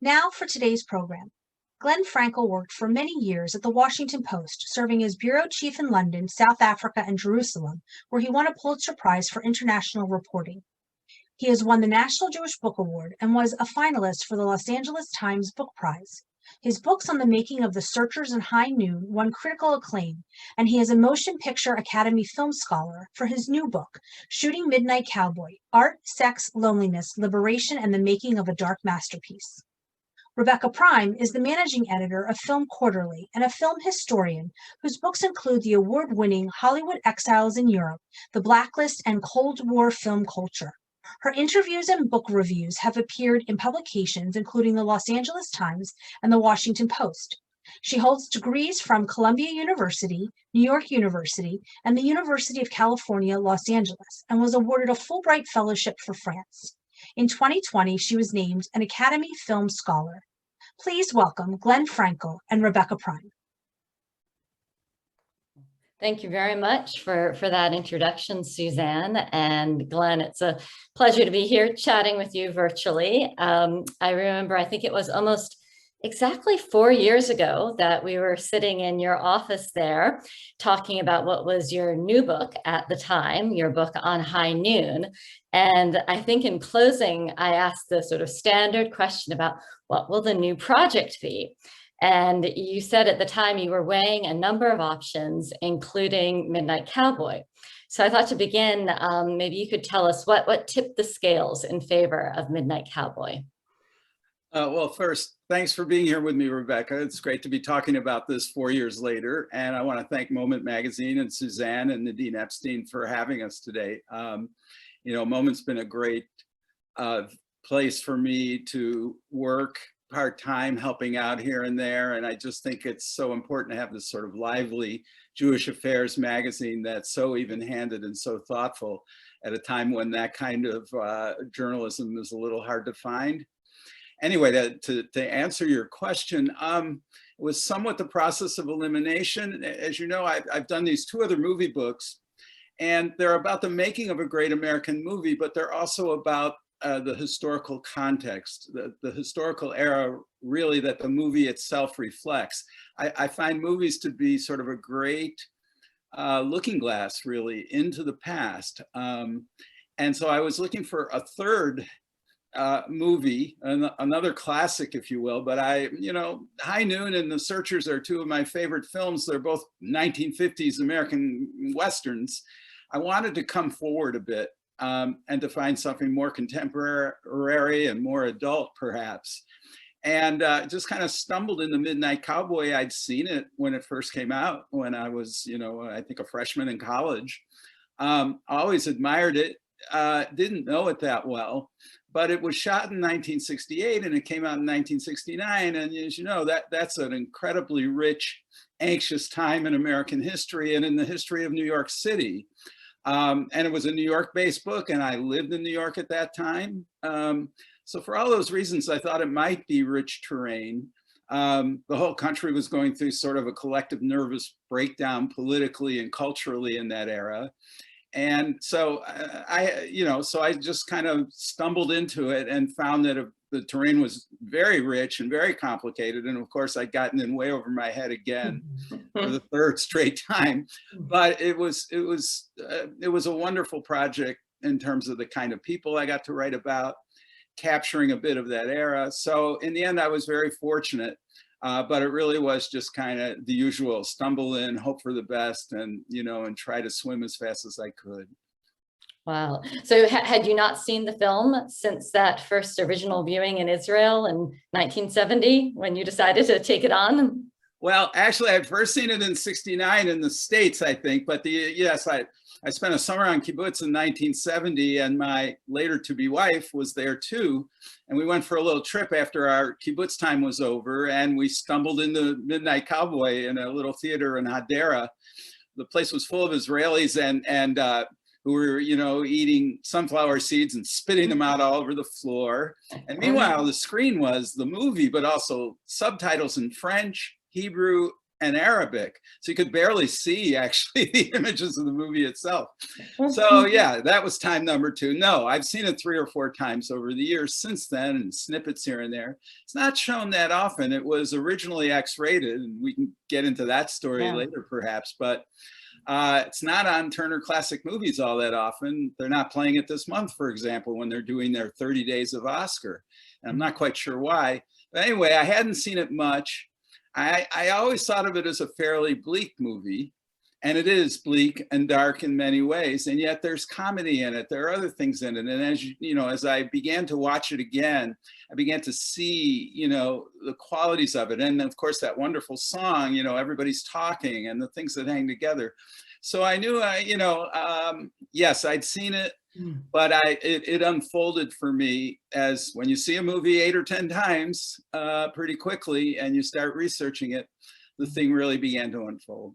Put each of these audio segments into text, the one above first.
Now for today's program. Glenn Frankel worked for many years at the Washington Post, serving as bureau chief in London, South Africa, and Jerusalem, where he won a Pulitzer Prize for international reporting. He has won the National Jewish Book Award and was a finalist for the Los Angeles Times Book Prize. His books on the making of The Searchers and High Noon won critical acclaim, and he is a Motion Picture Academy Film Scholar for his new book, Shooting Midnight Cowboy: Art, Sex, Loneliness, Liberation, and the Making of a Dark Masterpiece. Rebecca Prime is the managing editor of Film Quarterly and a film historian whose books include the award-winning Hollywood Exiles in Europe, The Blacklist, and Cold War Film Culture. Her interviews and book reviews have appeared in publications including the Los Angeles Times and the Washington Post. She holds degrees from Columbia University, New York University, and the University of California, Los Angeles, and was awarded a Fulbright Fellowship for France. In 2020, she was named an Academy Film Scholar. Please welcome Glenn Frankel and Rebecca Prime. Thank you very much for that introduction, Suzanne. And Glenn, it's a pleasure to be here chatting with you virtually. I remember, I think it was almost exactly 4 years ago that we were sitting in your office there talking about what was your new book at the time, your book on High Noon. And I think in closing, I asked the sort of standard question about what will the new project be? And you said at the time you were weighing a number of options, including Midnight Cowboy. So I thought to begin, maybe you could tell us what tipped the scales in favor of Midnight Cowboy. Well, first, thanks for being here with me, Rebecca. It's great to be talking about this 4 years later. And I want to thank Moment Magazine and Suzanne and Nadine Epstein for having us today. Moment's been a great place for me to work part-time, helping out here and there. And I just think it's so important to have this sort of lively Jewish affairs magazine that's so even-handed and so thoughtful at a time when that kind of journalism is a little hard to find. Anyway, to answer your question, it was somewhat the process of elimination. As you know, I've done these 2 other movie books, and they're about the making of a great American movie, but they're also about the historical context, the historical era, really, that the movie itself reflects. I find movies to be sort of a great looking glass, really, into the past. And so I was looking for a third movie, another classic, if you will, but High Noon and The Searchers are 2 of my favorite films. They're both 1950s American Westerns. I wanted to come forward a bit and to find something more contemporary and more adult, perhaps. And just kind of stumbled into Midnight Cowboy. I'd seen it when it first came out, when I was, I think a freshman in college. I always admired it, didn't know it that well. But it was shot in 1968 and it came out in 1969. And as you know, that's an incredibly rich, anxious time in American history and in the history of New York City. And it was a New York-based book, and I lived in New York at that time. So for all those reasons, I thought it might be rich terrain. The whole country was going through sort of a collective nervous breakdown politically and culturally in that era. And so I just kind of stumbled into it and found that the terrain was very rich and very complicated. And of course, I'd gotten in way over my head again for the 3rd straight time. But it was a wonderful project in terms of the kind of people I got to write about, capturing a bit of that era. So in the end, I was very fortunate. But it really was just kind of the usual stumble in, hope for the best, and and try to swim as fast as I could. Wow. So had you not seen the film since that first original viewing in Israel in 1970 when you decided to take it on? Well, actually, I'd first seen it in '69 in the States, I think. But I spent a summer on kibbutz in 1970, and my later-to-be wife was there too. And we went for a little trip after our kibbutz time was over, and we stumbled into Midnight Cowboy in a little theater in Hadera. The place was full of Israelis and who were, eating sunflower seeds and spitting them out all over the floor. And meanwhile, the screen was the movie, but also subtitles in French, Hebrew, and Arabic. So you could barely see actually the images of the movie itself. So yeah, that was time number 2. No, I've seen it 3 or 4 times over the years since then, and snippets here and there. It's not shown that often. It was originally X-rated, and we can get into that story later perhaps, but it's not on Turner Classic Movies all that often. They're not playing it this month, for example, when they're doing their 30 Days of Oscar. And I'm not quite sure why. But anyway, I hadn't seen it much. I always thought of it as a fairly bleak movie. And it is bleak and dark in many ways. And yet there's comedy in it. There are other things in it. And as you know, as I began to watch it again, I began to see, you know, the qualities of it. And of course, that wonderful song, you know, everybody's talking and the things that hang together. So I knew, yes, I'd seen it, but it unfolded for me as when you see a movie 8 or 10 times pretty quickly and you start researching it, the thing really began to unfold.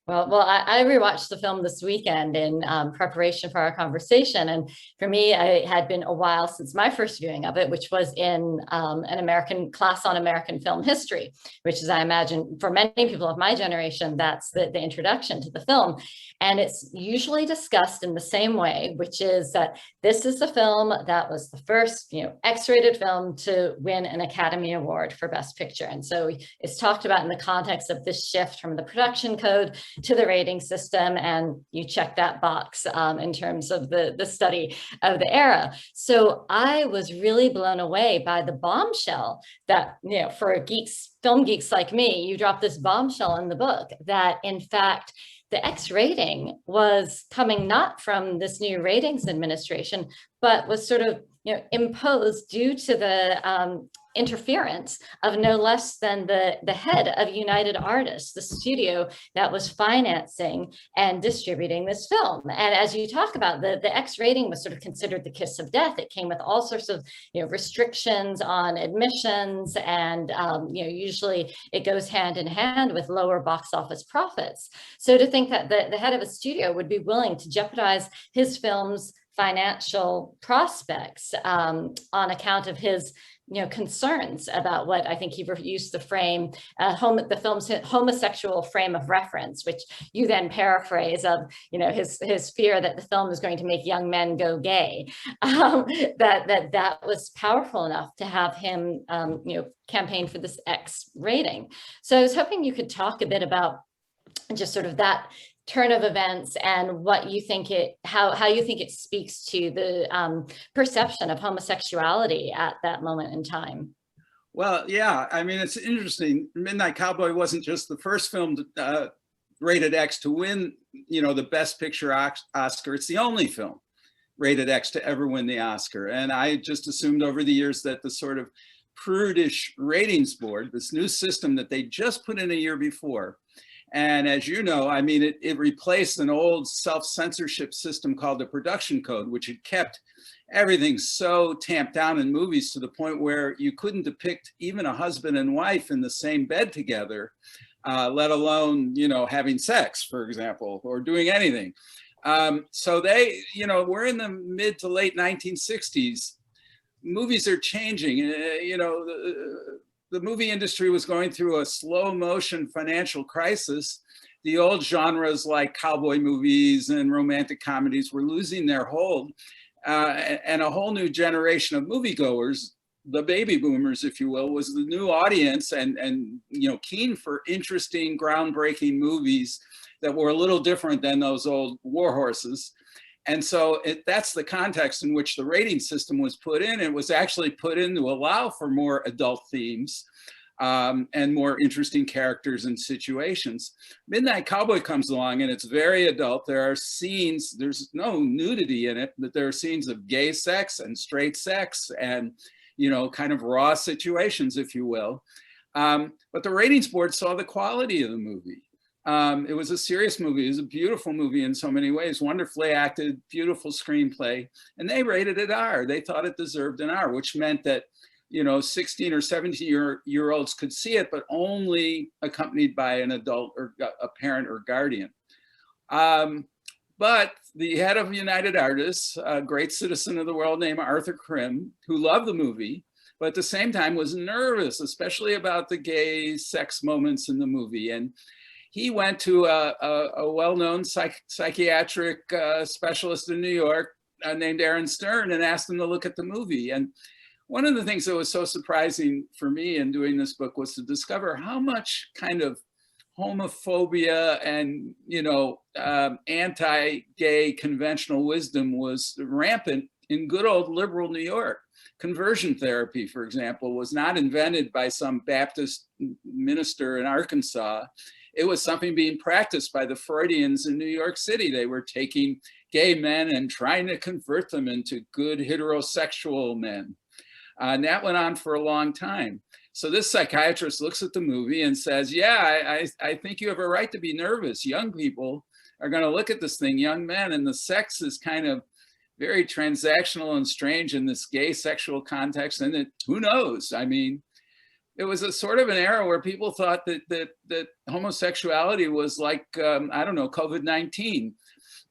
Well, I rewatched the film this weekend in preparation for our conversation. And for me, it had been a while since my first viewing of it, which was in an American class on American film history, which is, I imagine, for many people of my generation, that's the introduction to the film. And it's usually discussed in the same way, which is that this is the film that was the first, you know, X-rated film to win an Academy Award for Best Picture. And so it's talked about in the context of this shift from the production code to the rating system, and you check that box in terms of the study of the era. So I was really blown away by the bombshell that, you know, for geeks, film geeks like me, you drop this bombshell in the book that in fact, the X rating was coming not from this new ratings administration, but was sort of, you know, imposed due to the interference of no less than the head of United Artists, the studio that was financing and distributing this film. And as you talk about, the X rating was sort of considered the kiss of death. It came with all sorts of, you know, restrictions on admissions, and you know, usually it goes hand in hand with lower box office profits. So to think that the head of a studio would be willing to jeopardize his film's financial prospects on account of his, you know, concerns about what I think he used the frame, the film's homosexual frame of reference, which you then paraphrase of, you know, his fear that the film is going to make young men go gay. That was powerful enough to have him, you know, campaign for this X rating. So I was hoping you could talk a bit about just sort of that turn of events and what you think how you think it speaks to the perception of homosexuality at that moment in time. Well, yeah, I mean, it's interesting. Midnight Cowboy wasn't just the first film rated X to win, you know, the Best Picture Oscar. It's the only film rated X to ever win the Oscar. And I just assumed over the years that the sort of prudish ratings board, this new system that they just put in a year before, and as you know, I mean, it replaced an old self-censorship system called the production code, which had kept everything so tamped down in movies to the point where you couldn't depict even a husband and wife in the same bed together, let alone, you know, having sex, for example, or doing anything. So they, you know, we're in the mid to late 1960s. Movies are changing, you know, the movie industry was going through a slow motion financial crisis. The old genres like cowboy movies and romantic comedies were losing their hold. And a whole new generation of moviegoers, the baby boomers, if you will, was the new audience and you know, keen for interesting, groundbreaking movies that were a little different than those old war horses. And so that's the context in which the rating system was put in. It was actually put in to allow for more adult themes and more interesting characters and situations. Midnight Cowboy comes along and it's very adult. There are scenes, there's no nudity in it, but there are scenes of gay sex and straight sex and, you know, kind of raw situations, if you will. But the ratings board saw the quality of the movie. It was a serious movie. It was a beautiful movie in so many ways, wonderfully acted, beautiful screenplay, and they rated it R. They thought it deserved an R, which meant that, you know, 16 or 17-year-olds could see it, but only accompanied by an adult or a parent or guardian. But the head of United Artists, a great citizen of the world named Arthur Krim, who loved the movie, but at the same time was nervous, especially about the gay sex moments in the movie. And he went to a well-known psychiatric specialist in New York named Aaron Stern and asked him to look at the movie. And one of the things that was so surprising for me in doing this book was to discover how much kind of homophobia and, you know, anti-gay conventional wisdom was rampant in good old liberal New York. Conversion therapy, for example, was not invented by some Baptist minister in Arkansas. It was something being practiced by the Freudians in New York City. They were taking gay men and trying to convert them into good heterosexual men. And that went on for a long time. So this psychiatrist looks at the movie and says, yeah, I think you have a right to be nervous. Young people are going to look at this thing, young men, and the sex is kind of very transactional and strange in this gay sexual context. And it, who knows? I mean, it was a sort of an era where people thought that homosexuality was like, I don't know, COVID-19.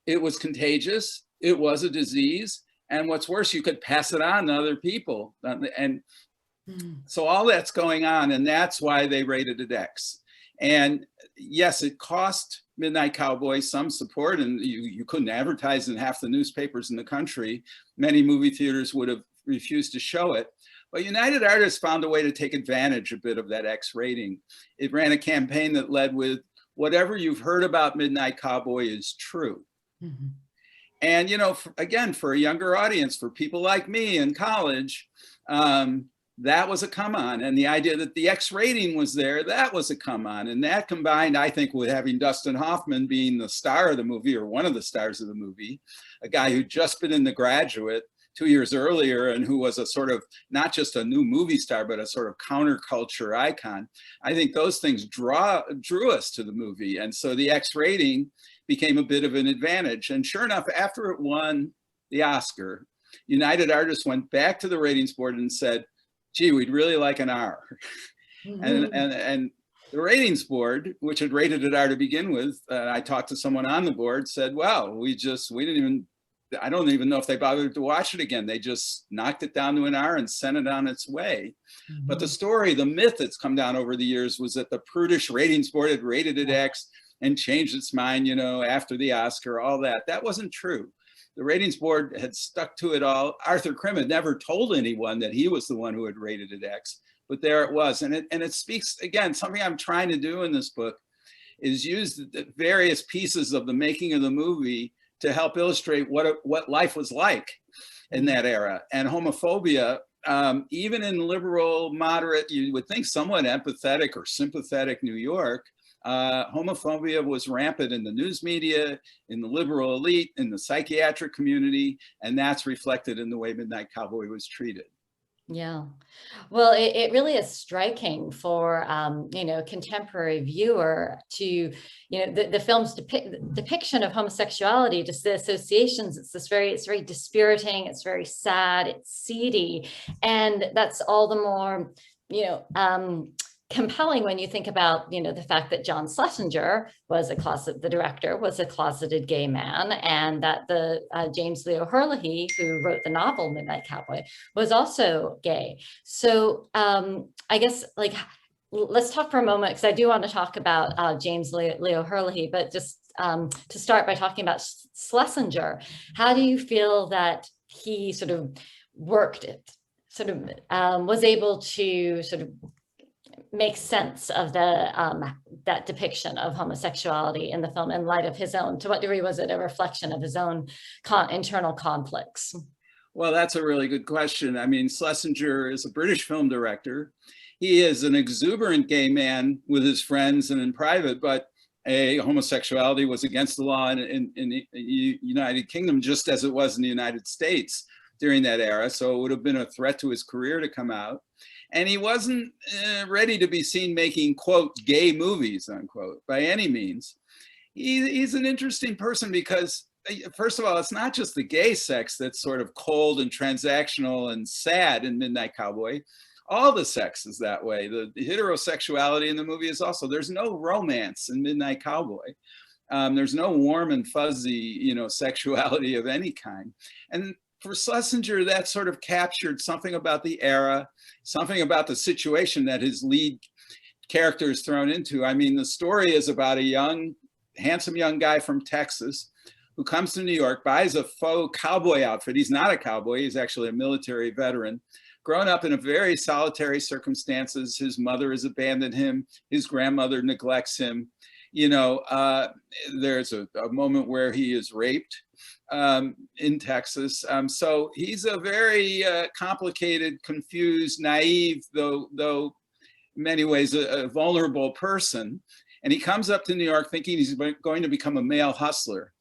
It was contagious. It was a disease. And what's worse, you could pass it on to other people. And so all that's going on, and that's why they rated it X. And yes, it cost Midnight Cowboy some support, and you couldn't advertise in half the newspapers in the country. Many movie theaters would have refused to show it. But United Artists found a way to take advantage a bit of that X rating. It ran a campaign that led with, whatever you've heard about Midnight Cowboy is true. Mm-hmm. And, you know, again, for a younger audience, for people like me in college, that was a come on. And the idea that the X rating was there, that was a come on. And that combined, I think, with having Dustin Hoffman being the star of the movie, or one of the stars of the movie, a guy who'd just been in The Graduate 2 years earlier and who was a sort of, not just a new movie star, but a sort of counterculture icon. I think those things drew us to the movie. And so the X rating became a bit of an advantage. And sure enough, after it won the Oscar, United Artists went back to the ratings board and said, gee, we'd really like an R. Mm-hmm. And the ratings board, which had rated it R to begin with, I talked to someone on the board, said, well, we didn't even, I don't even know if they bothered to watch it again. They just knocked it down to an R and sent it on its way. Mm-hmm. But the story, the myth that's come down over the years was that the prudish ratings board had rated it X and changed its mind, you know, after the Oscar, all that. That wasn't true. The ratings board had stuck to it all. Arthur Krim had never told anyone that he was the one who had rated it X, but there it was. And it speaks, again, something I'm trying to do in this book is use the various pieces of the making of the movie to help illustrate what life was like in that era. And homophobia, even in liberal, moderate, you would think somewhat empathetic or sympathetic New York, homophobia was rampant in the news media, in the liberal elite, in the psychiatric community, and that's reflected in the way Midnight Cowboy was treated. Yeah, well, it really is striking for, you know, a contemporary viewer to, you know, the film's depiction of homosexuality, just the associations, it's very dispiriting, it's very sad, it's seedy, and that's all the more, you know, compelling when you think about, you know, the fact that John Schlesinger was the director was a closeted gay man, and that the James Leo Herlihy, who wrote the novel Midnight Cowboy, was also gay. So I guess, like, let's talk for a moment, because I do want to talk about James Leo Herlihy, but just to start by talking about Schlesinger, how do you feel that he sort of worked it, sort of was able to sort of make sense of the that depiction of homosexuality in the film in light of his own? To what degree was it a reflection of his own internal conflicts? Well, that's a really good question. I mean, Schlesinger is a British film director. He is an exuberant gay man with his friends and in private, but homosexuality was against the law in the United Kingdom, just as it was in the United States during that era. So it would have been a threat to his career to come out. And he wasn't ready to be seen making, quote, gay movies, unquote, by any means. He's an interesting person because, first of all, it's not just the gay sex that's sort of cold and transactional and sad in Midnight Cowboy. All the sex is that way. The heterosexuality in the movie is also, there's no romance in Midnight Cowboy. There's no warm and fuzzy, you know, sexuality of any kind. And for Schlesinger, that sort of captured something about the era, something about the situation that his lead character is thrown into. I mean, the story is about a handsome young guy from Texas who comes to New York, buys a faux cowboy outfit. He's not a cowboy, he's actually a military veteran. Grown up in a very solitary circumstances. His mother has abandoned him. His grandmother neglects him. You know, there's a moment where he is raped in Texas. So he's a very complicated, confused, naive, though in many ways a vulnerable person. And he comes up to New York thinking he's going to become a male hustler.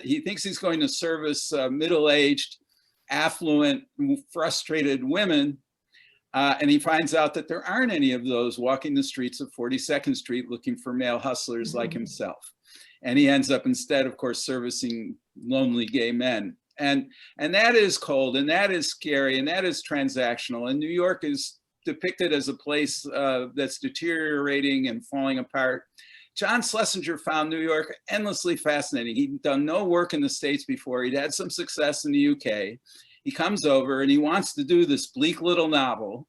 He thinks he's going to service middle-aged, affluent, frustrated women. And he finds out that there aren't any of those walking the streets of 42nd Street looking for male hustlers like himself. And he ends up instead, of course, servicing lonely gay men. And that is cold, and that is scary, and that is transactional. And New York is depicted as a place that's deteriorating and falling apart. John Schlesinger found New York endlessly fascinating. He'd done no work in the States before. He'd had some success in the UK. He comes over and he wants to do this bleak little novel.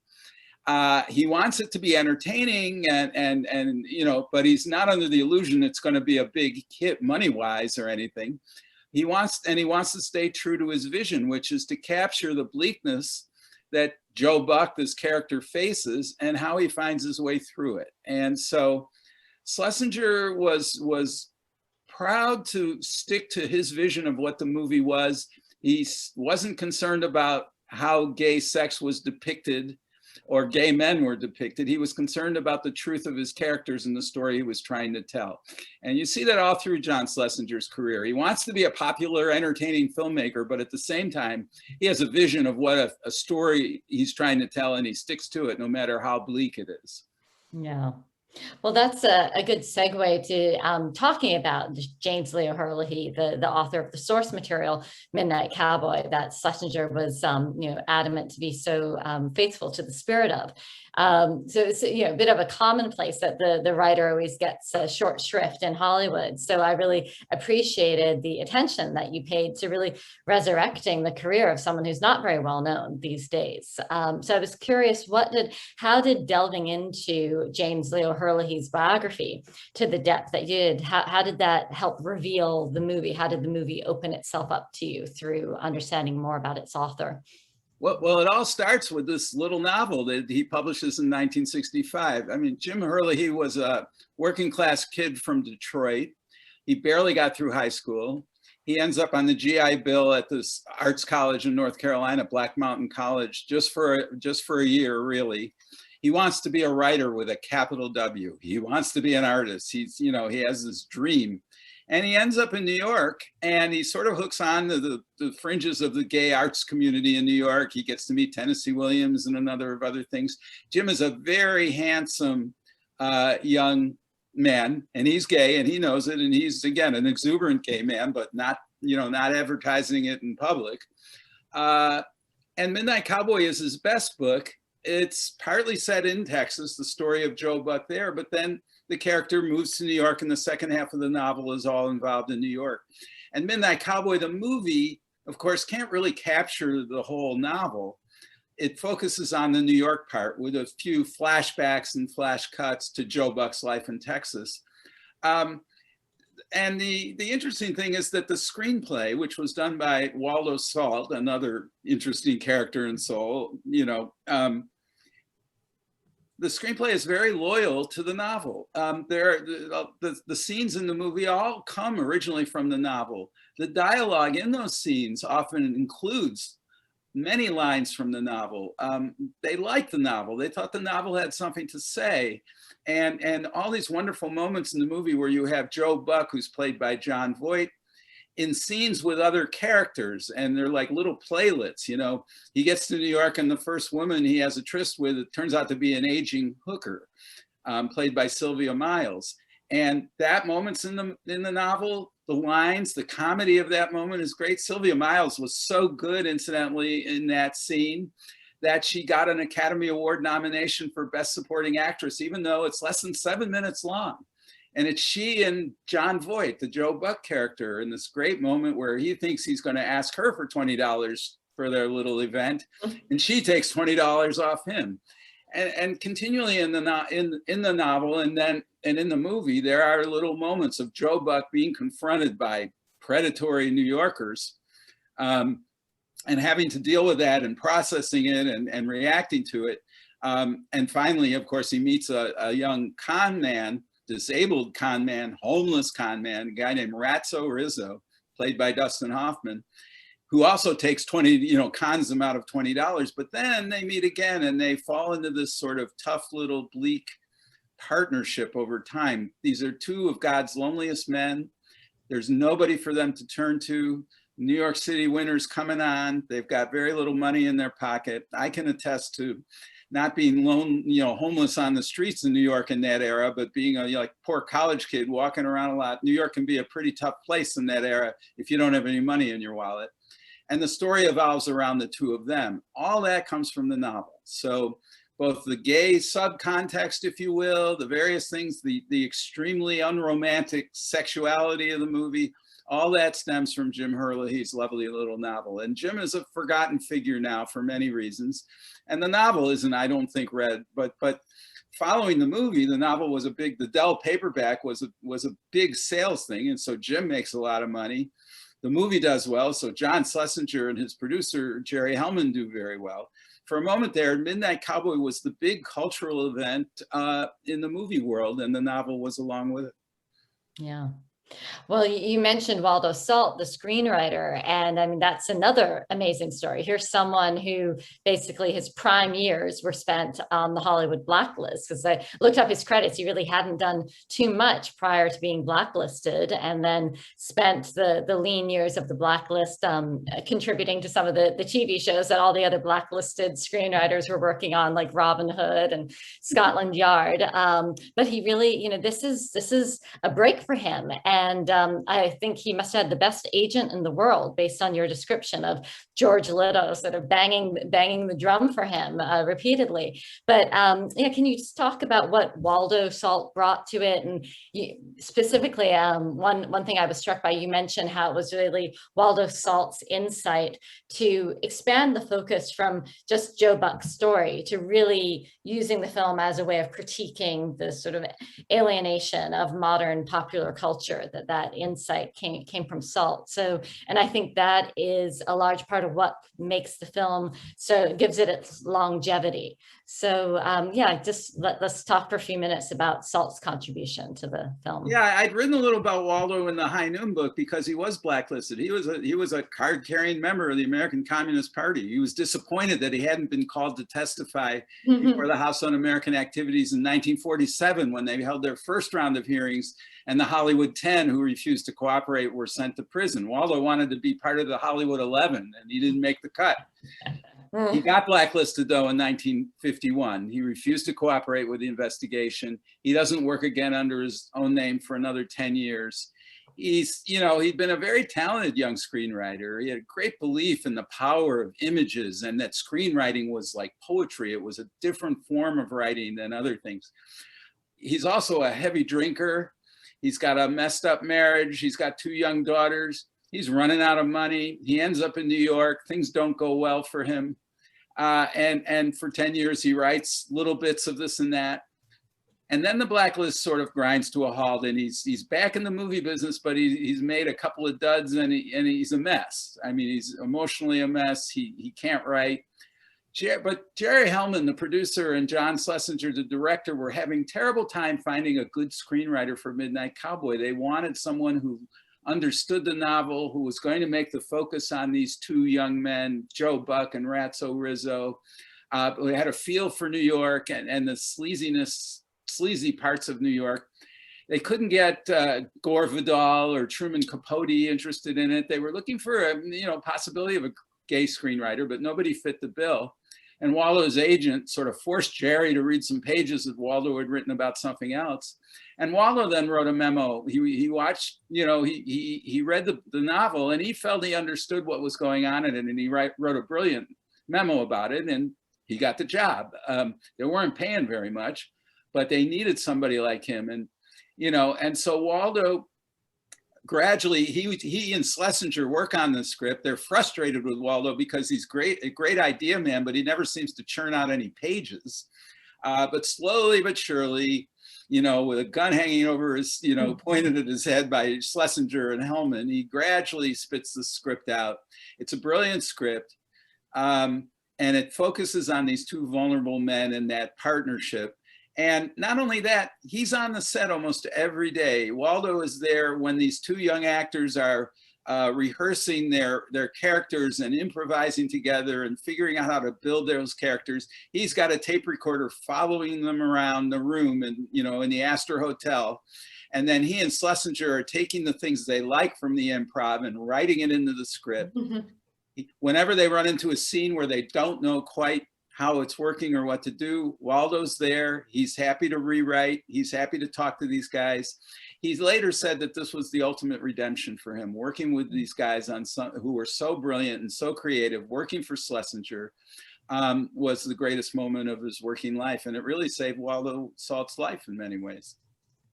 He wants it to be entertaining and you know, but he's not under the illusion it's going to be a big hit money-wise or anything. He wants to stay true to his vision, which is to capture the bleakness that Joe Buck, this character, faces and how he finds his way through it. And so Schlesinger was proud to stick to his vision of what the movie was. He wasn't concerned about how gay sex was depicted or gay men were depicted. He was concerned about the truth of his characters and the story he was trying to tell. And you see that all through John Schlesinger's career. He wants to be a popular, entertaining filmmaker, but at the same time, he has a vision of what a story he's trying to tell, and he sticks to it no matter how bleak it is. Yeah. Well, that's a good segue to talking about James Leo Herlihy, the author of the source material, Midnight Cowboy, that Schlesinger was adamant to be so faithful to the spirit of. So it's a bit of a commonplace that the writer always gets a short shrift in Hollywood. So I really appreciated the attention that you paid to really resurrecting the career of someone who's not very well known these days. So I was curious, how did delving into James Leo Herlihy's biography to the depth that you did, how did that help reveal the movie? How did the movie open itself up to you through understanding more about its author? Well, it all starts with this little novel that he publishes in 1965. I mean, Jim Herlihy was a working class kid from Detroit. He barely got through high school. He ends up on the GI Bill at this arts college in North Carolina, Black Mountain College, just for a year, really. He wants to be a writer with a capital W. He wants to be an artist. He has this dream. And he ends up in New York, and he sort of hooks on to the fringes of the gay arts community in New York. He gets to meet Tennessee Williams and a number of other things. Jim is a very handsome young man, and he's gay, and he knows it. And he's, again, an exuberant gay man, but not advertising it in public. And Midnight Cowboy is his best book. It's partly set in Texas, the story of Joe Buck there, but then the character moves to New York, and the second half of the novel is all involved in New York. And Midnight Cowboy, the movie, of course, can't really capture the whole novel. It focuses on the New York part with a few flashbacks and flash cuts to Joe Buck's life in Texas. And the interesting thing is that the screenplay, which was done by Waldo Salt, another interesting character in Soul, the screenplay is very loyal to the novel. The scenes in the movie all come originally from the novel. The dialogue in those scenes often includes many lines from the novel. They liked the novel. They thought the novel had something to say. And all these wonderful moments in the movie where you have Joe Buck, who's played by John Voight, in scenes with other characters, and they're like little playlets. He gets to New York, and the first woman he has a tryst with, it turns out to be an aging hooker, played by Sylvia Miles. And that moment's in the novel. The lines, the comedy of that moment is great. Sylvia Miles was so good, incidentally, in that scene that she got an Academy Award nomination for Best Supporting Actress, even though it's less than 7 minutes long. And it's she and John Voight, the Joe Buck character, in this great moment where he thinks he's going to ask her for $20 for their little event, and she takes $20 off him. And continually in the novel and in the movie, there are little moments of Joe Buck being confronted by predatory New Yorkers, and having to deal with that and processing it and reacting to it. And finally, of course, he meets a young con man, disabled con man, homeless con man, a guy named Ratso Rizzo, played by Dustin Hoffman, who also takes cons them out of $20, but then they meet again and they fall into this sort of tough little bleak partnership over time. These are two of God's loneliest men. There's nobody for them to turn to. New York City winter's coming on. They've got very little money in their pocket. I can attest to not being homeless on the streets in New York in that era, but being a poor college kid walking around a lot. New York can be a pretty tough place in that era if you don't have any money in your wallet. And the story evolves around the two of them. All that comes from the novel. So both the gay subcontext, if you will, the various things, the extremely unromantic sexuality of the movie, all that stems from Jim Herlihy's lovely little novel. And Jim is a forgotten figure now for many reasons. And the novel isn't, I don't think, read, but following the movie, the novel was the Dell paperback was a big sales thing. And so Jim makes a lot of money. The movie does well, so John Schlesinger and his producer, Jerry Hellman, do very well. For a moment there, Midnight Cowboy was the big cultural event in the movie world, and the novel was along with it. Yeah. Well, you mentioned Waldo Salt, the screenwriter, and I mean, that's another amazing story. Here's someone who basically his prime years were spent on the Hollywood blacklist, because I looked up his credits. He really hadn't done too much prior to being blacklisted, and then spent the lean years of the blacklist contributing to some of the TV shows that all the other blacklisted screenwriters were working on, like Robin Hood and Scotland Yard. But he really, this is a break for him. And I think he must have had the best agent in the world, based on your description of George Litto sort of banging the drum for him repeatedly. But yeah, can you just talk about what Waldo Salt brought to it? And specifically, one thing I was struck by, you mentioned how it was really Waldo Salt's insight to expand the focus from just Joe Buck's story to really using the film as a way of critiquing the sort of alienation of modern popular culture. That insight came from Salt. So, and I think that is a large part of what makes the film, so it gives it its longevity. So yeah, just let's talk for a few minutes about Salt's contribution to the film. Yeah, I'd written a little about Waldo in the High Noon book because he was blacklisted. He was a card-carrying member of the American Communist Party. He was disappointed that he hadn't been called to testify before the House Un-American Activities in 1947, when they held their first round of hearings, and the Hollywood 10 who refused to cooperate were sent to prison. Waldo wanted to be part of the Hollywood 11, and he didn't make the cut. He got blacklisted, though, in 1951. He refused to cooperate with the investigation. He doesn't work again under his own name for another 10 years. He'd been a very talented young screenwriter. He had great belief in the power of images and that screenwriting was like poetry. It was a different form of writing than other things. He's also a heavy drinker. He's got a messed up marriage. He's got 2 young daughters. He's running out of money. He ends up in New York. Things don't go well for him. And for 10 years, he writes little bits of this and that. And then the blacklist sort of grinds to a halt, and he's back in the movie business, but he's made a couple of duds, and he's a mess. I mean, he's emotionally a mess. He can't write. But Jerry Hellman, the producer, and John Schlesinger, the director, were having terrible time finding a good screenwriter for Midnight Cowboy. They wanted someone who understood the novel, who was going to make the focus on these 2 young men, Joe Buck and Ratso Rizzo, who had a feel for New York and the sleazy parts of New York. They couldn't get Gore Vidal or Truman Capote interested in it. They were looking for a possibility of a gay screenwriter, but nobody fit the bill. And Waldo's agent sort of forced Jerry to read some pages that Waldo had written about something else. And Waldo then wrote a memo. He watched, he read the novel, and he felt he understood what was going on in it, and he wrote a brilliant memo about it, and he got the job. They weren't paying very much, but they needed somebody like him. And so Waldo, gradually, he and Schlesinger work on the script. They're frustrated with Waldo because he's a great idea man, but he never seems to churn out any pages. But slowly but surely, with a gun hanging over his, pointed at his head by Schlesinger and Hellman, he gradually spits the script out. It's a brilliant script. And it focuses on these two vulnerable men and that partnership. And not only that, he's on the set almost every day. Waldo is there when these two young actors are rehearsing their characters and improvising together and figuring out how to build those characters. He's got a tape recorder following them around the room and, in the Astor Hotel. And then he and Schlesinger are taking the things they like from the improv and writing it into the script. Whenever they run into a scene where they don't know quite how it's working or what to do, Waldo's there. He's happy to rewrite. He's happy to talk to these guys. He later said that this was the ultimate redemption for him, working with these guys who were so brilliant and so creative. Working for Schlesinger was the greatest moment of his working life. And it really saved Waldo Salt's life in many ways.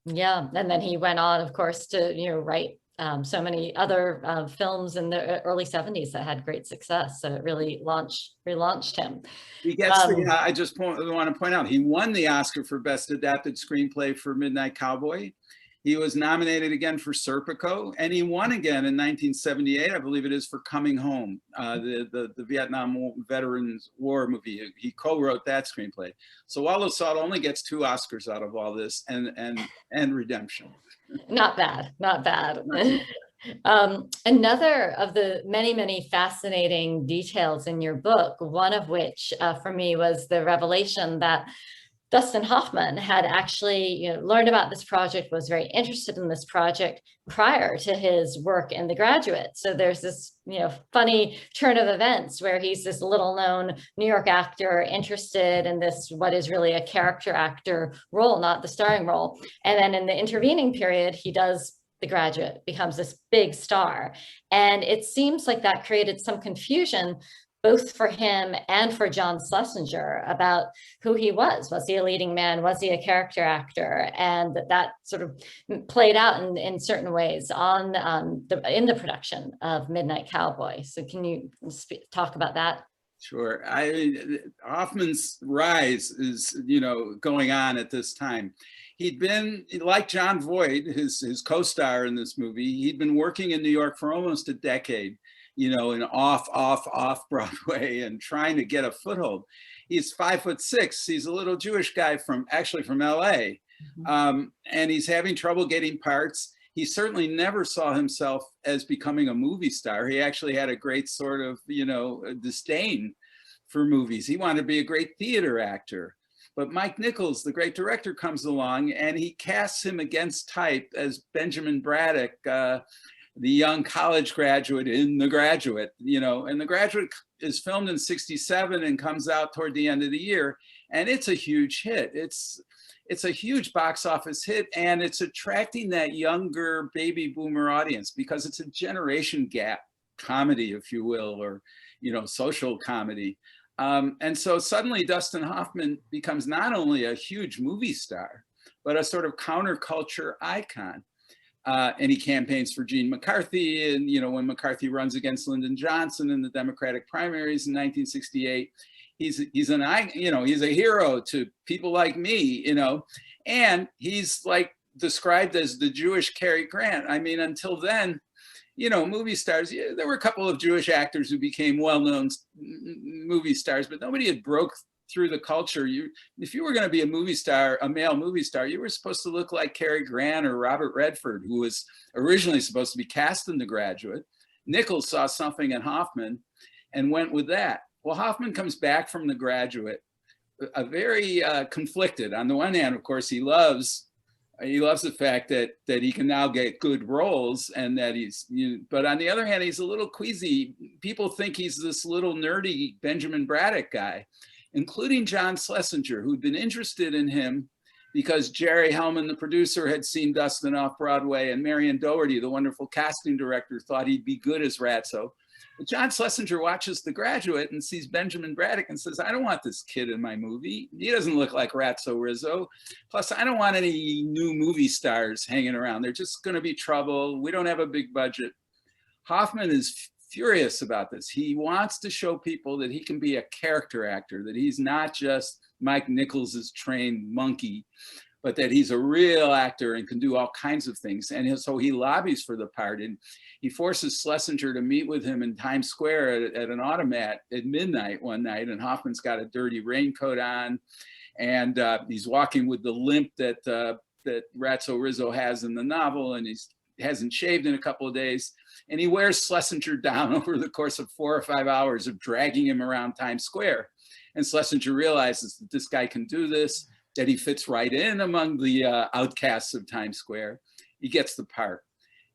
Yeah, and then he went on, of course, to write so many other films in the early 70s that had great success. So it really relaunched him. He gets I just want to point out, he won the Oscar for Best Adapted Screenplay for Midnight Cowboy. He was nominated again for Serpico, and he won again in 1978, I believe it is, for Coming Home, the Vietnam Veterans War movie. He co-wrote that screenplay. So Waldo Salt only gets 2 Oscars out of all this, and redemption. Not bad, not bad. Another of the many, many fascinating details in your book, one of which for me was the revelation that Dustin Hoffman had actually learned about this project, was very interested in this project prior to his work in The Graduate. So there's this funny turn of events where he's this little known New York actor interested in this, what is really a character actor role, not the starring role. And then in the intervening period, he does The Graduate, becomes this big star. And it seems like that created some confusion both for him and for John Schlesinger about who he was. Was he a leading man? Was he a character actor? And that sort of played out in certain ways in the production of Midnight Cowboy. So can you talk about that? Sure. Hoffman's rise is, going on at this time. He'd been, like John Voight, his co-star in this movie, he'd been working in New York for almost a decade, in off Broadway and trying to get a foothold. He's 5'6". He's a little Jewish guy from LA. And he's having trouble getting parts. He certainly never saw himself as becoming a movie star. He actually had a great sort of, disdain for movies. He wanted to be a great theater actor. But Mike Nichols, the great director, comes along and he casts him against type as Benjamin Braddock, the young college graduate in The Graduate, and The Graduate is filmed in '67 and comes out toward the end of the year. And it's a huge hit. It's a huge box office hit, and it's attracting that younger baby boomer audience because it's a generation gap comedy, if you will, or, social comedy. And so suddenly Dustin Hoffman becomes not only a huge movie star, but a sort of counterculture icon. And he campaigns for Gene McCarthy. And, when McCarthy runs against Lyndon Johnson in the Democratic primaries in 1968, he's a hero to people like me, and he's like described as the Jewish Cary Grant. I mean, until then, movie stars, there were a couple of Jewish actors who became well-known movie stars, but nobody had broke through the culture. If you were going to be a movie star, a male movie star, you were supposed to look like Cary Grant or Robert Redford, who was originally supposed to be cast in The Graduate. Nichols saw something in Hoffman and went with that. Well, Hoffman comes back from The Graduate, a very conflicted. On the one hand, of course, he loves the fact that he can now get good roles, and that but on the other hand, he's a little queasy. People think he's this little nerdy Benjamin Braddock guy, including John Schlesinger, who'd been interested in him because Jerry Hellman, the producer, had seen Dustin off Broadway, and Marion Doherty, the wonderful casting director, thought he'd be good as Ratso. But John Schlesinger watches The Graduate and sees Benjamin Braddock and says, I don't want this kid in my movie. He doesn't look like Ratso Rizzo. Plus, I don't want any new movie stars hanging around. They're just going to be trouble. We don't have a big budget. Hoffman is furious about this. He wants to show people that he can be a character actor, that he's not just Mike Nichols's trained monkey, but that he's a real actor and can do all kinds of things. And so he lobbies for the part, and he forces Schlesinger to meet with him in Times Square at an automat at midnight one night. And Hoffman's got a dirty raincoat on, and he's walking with the limp that Ratso Rizzo has in the novel, and he hasn't shaved in a couple of days. And he wears Schlesinger down over the course of 4 or 5 hours of dragging him around Times Square. And Schlesinger realizes that this guy can do this, that he fits right in among the outcasts of Times Square. He gets the part.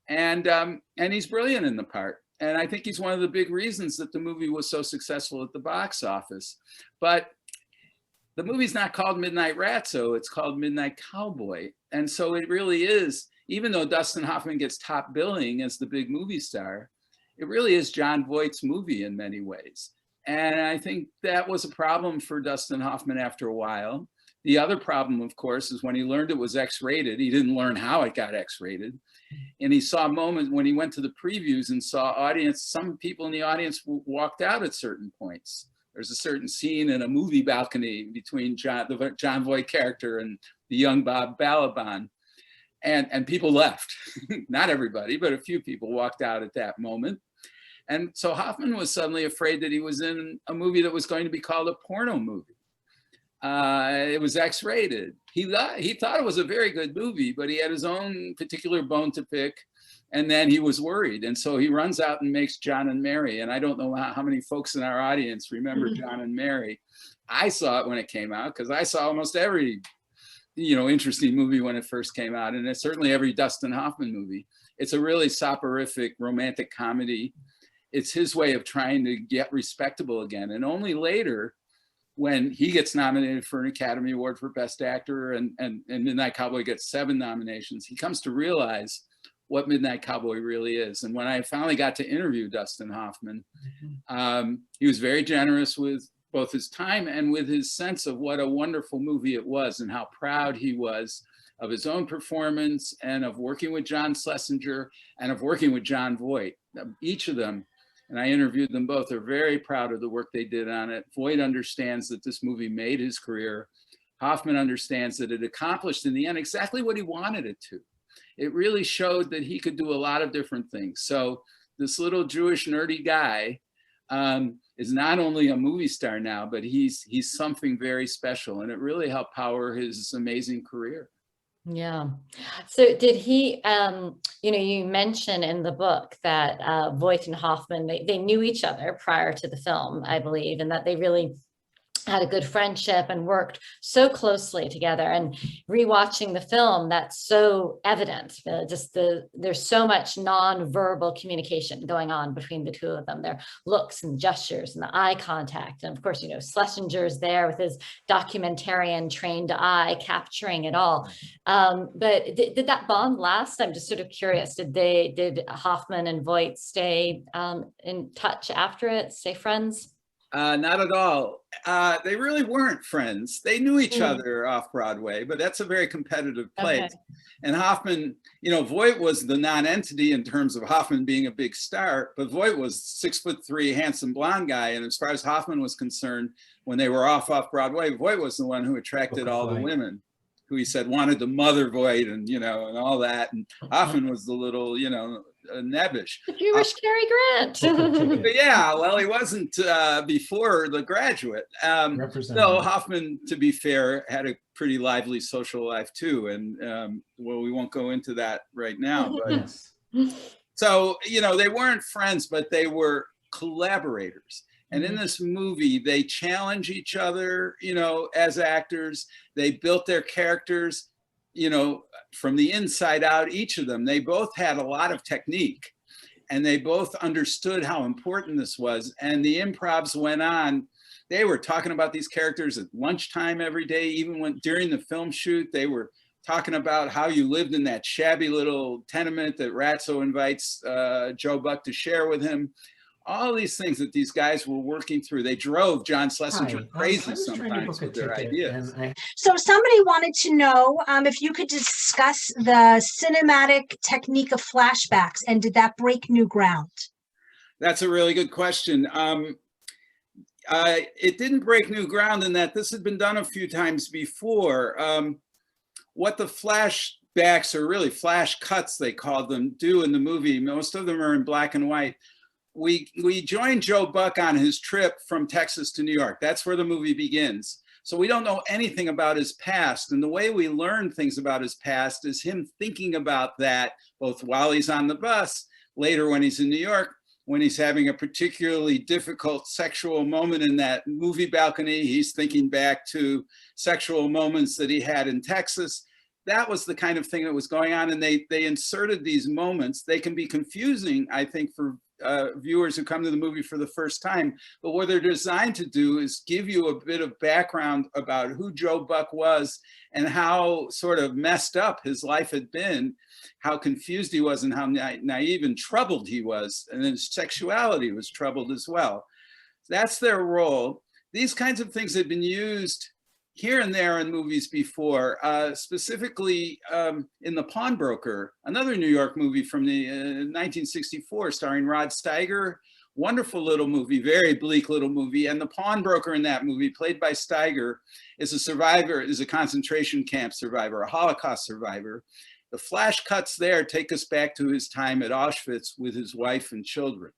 And he's brilliant in the part. And I think he's one of the big reasons that the movie was so successful at the box office. But the movie's not called Midnight Ratso, it's called Midnight Cowboy. And so it really is, even though Dustin Hoffman gets top billing as the big movie star, it really is Jon Voight's movie in many ways. And I think that was a problem for Dustin Hoffman after a while. The other problem, of course, is when he learned it was X-rated, he didn't learn how it got X-rated. And he saw a moment when he went to the previews and saw some people in the audience walked out at certain points. There's a certain scene in a movie balcony between the Jon Voight character and the young Bob Balaban. And people left. Not everybody, but a few people walked out at that moment. And so Hoffman was suddenly afraid that he was in a movie that was going to be called a porno movie. It was X-rated. He thought it was a very good movie, but he had his own particular bone to pick, and then he was worried. And so he runs out and makes John and Mary. And I don't know how many folks in our audience remember John and Mary. I saw it when it came out because I saw almost every interesting movie when it first came out, and it's certainly every Dustin Hoffman movie. It's a really soporific romantic comedy. It's his way of trying to get respectable again. And only later, when he gets nominated for an Academy Award for Best Actor and Midnight Cowboy gets 7 nominations, he comes to realize what Midnight Cowboy really is. And when I finally got to interview Dustin Hoffman, he was very generous with both his time and with his sense of what a wonderful movie it was and how proud he was of his own performance and of working with John Schlesinger and of working with Jon Voight. Each of them, and I interviewed them both, are very proud of the work they did on it. Voight understands that this movie made his career. Hoffman understands that it accomplished in the end exactly what he wanted it to. It really showed that he could do a lot of different things. So this little Jewish nerdy guy is not only a movie star now, but he's something very special, and it really helped power his amazing career. Yeah. So did he, you mentioned in the book that Voight and Hoffman, they knew each other prior to the film, I believe, and that they really had a good friendship and worked so closely together. And rewatching the film, that's so evident. There's so much non-verbal communication going on between the two of them. Their looks and gestures and the eye contact. And of course, Schlesinger's there with his documentarian trained eye capturing it all. But did that bond last? I'm just sort of curious. Did Hoffman and Voight stay in touch after it, stay friends? Not at all. They really weren't friends. They knew each other off Broadway, but that's a very competitive place. Okay. And Hoffman, Voight was the non-entity in terms of Hoffman being a big star, but Voight was 6'3", handsome blonde guy. And as far as Hoffman was concerned, when they were off Broadway, Voight was the one who attracted all the women, who he said wanted to mother Voight and all that. And Hoffman was the little, nebbish. The Jewish Cary Grant. Yeah, well, he wasn't before The Graduate. So Hoffman, to be fair, had a pretty lively social life too. And we won't go into that right now. But so, they weren't friends, but they were collaborators. And in this movie, they challenge each other, as actors. They built their characters, from the inside out, each of them. They both had a lot of technique, and they both understood how important this was. And the improvs went on they were talking about these characters at lunchtime every day. Even when during the film shoot, they were talking about how you lived in that shabby little tenement that Ratso invites Joe Buck to share with him. All these things that these guys were working through. They drove John Schlesinger crazy sometimes with their ideas. So somebody wanted to know if you could discuss the cinematic technique of flashbacks, and did that break new ground? That's a really good question. It didn't break new ground in that this had been done a few times before. What the flashbacks, or really flash cuts they called them, do in the movie, most of them are in black and white. We joined Joe Buck on his trip from Texas to New York. That's where the movie begins. So we don't know anything about his past. And the way we learn things about his past is him thinking about that, both while he's on the bus, later when he's in New York, when he's having a particularly difficult sexual moment in that movie balcony, he's thinking back to sexual moments that he had in Texas. That was the kind of thing that was going on. And they inserted these moments. They can be confusing, I think, for viewers who come to the movie for the first time, but what they're designed to do is give you a bit of background about who Joe Buck was and how sort of messed up his life had been, how confused he was and how naive and troubled he was, and his sexuality was troubled as well. That's their role. These kinds of things had been used here and there in movies before, specifically in The Pawnbroker, another New York movie from the 1964 starring Rod Steiger. Wonderful little movie, very bleak little movie. And the pawnbroker in that movie, played by Steiger, is a survivor, is a concentration camp survivor, a Holocaust survivor. The flash cuts there take us back to his time at Auschwitz with his wife and children.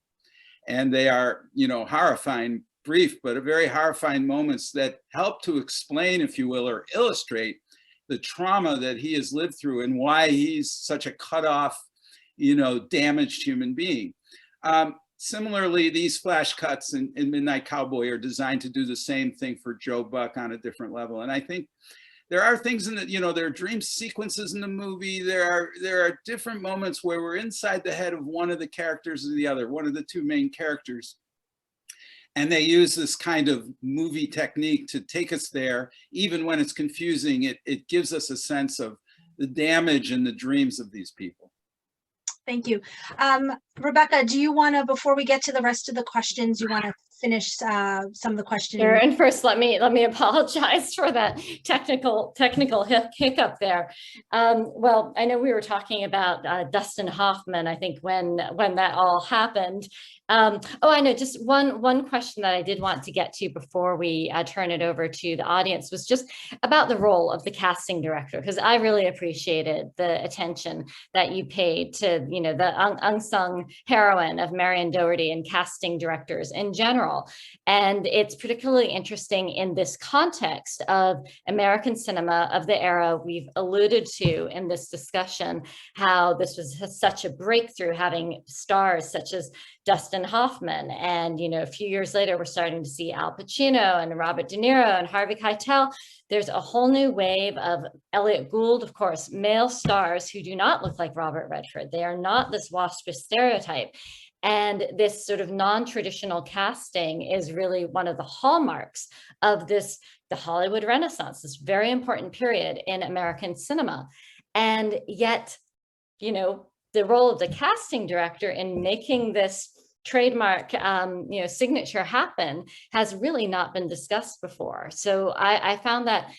And they are, you know, horrifying, brief, but a very horrifying moments that help to explain, if you will, or illustrate the trauma that he has lived through and why he's such a cut off, you know, damaged human being. Similarly, these flash cuts in Midnight Cowboy are designed to do the same thing for Joe Buck on a different level. And I think there are things in the, you know, there are dream sequences in the movie. There are different moments where we're inside the head of one of the characters or the other, one of the two main characters. And they use this kind of movie technique to take us there. Even when it's confusing, it gives us a sense of the damage and the dreams of these people. Thank you. Rebecca, do you want to, before we get to the rest of the questions, you want to finish some of the questions? Sure. And first, let me apologize for that technical hiccup there. Well, I know we were talking about Dustin Hoffman, I think, when that all happened. Oh, I know, just one question that I did want to get to before we turn it over to the audience was just about the role of the casting director, because I really appreciated the attention that you paid to, you know, the unsung heroine of Marion Doherty and casting directors in general. And it's particularly interesting in this context of American cinema of the era we've alluded to in this discussion, how this was such a breakthrough, having stars such as Dustin Hoffman. And, you know, a few years later, we're starting to see Al Pacino and Robert De Niro and Harvey Keitel. There's a whole new wave of Elliot Gould, of course, male stars who do not look like Robert Redford. They are not this waspish stereotype. And this sort of non-traditional casting is really one of the hallmarks of the Hollywood Renaissance, this very important period in American cinema. And yet, you know, the role of the casting director in making this trademark, you know, signature happen has really not been discussed before. So I found that